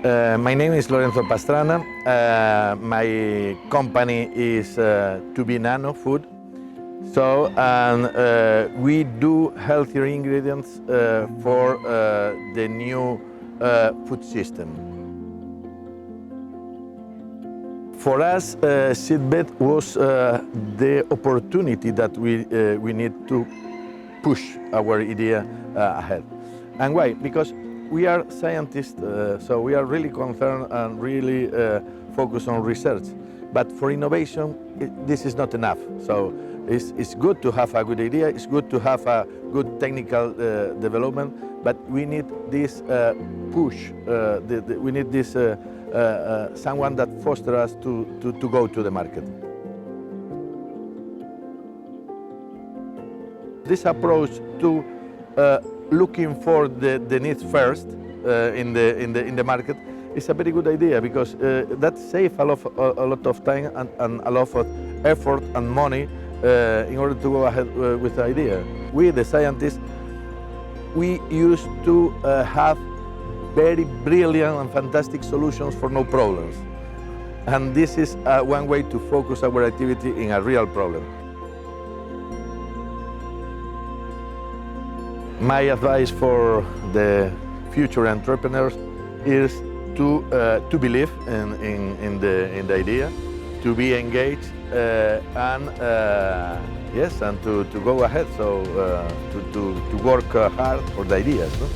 My name is Lorenzo Pastrana. My company is 2BNanoFood. We do healthier ingredients for the new food system. For us, Seedbed was the opportunity that we need to push our idea ahead. And why? Because we are scientists, so we are really concerned and really focused on research. But for innovation, this is not enough. So it's good to have a good idea, it's good to have a good technical development, but we need this push, we need this someone that fosters us to go to the market. This approach to looking for the needs first in the market is a very good idea, because that saves a lot of time and a lot of effort and money in order to go ahead with the idea. We, the scientists, we used to have very brilliant and fantastic solutions for no problems. And this is one way to focus our activity in a real problem. My advice for the future entrepreneurs is to believe in the idea, to be engaged, and to go ahead. So to work hard for the ideas. No?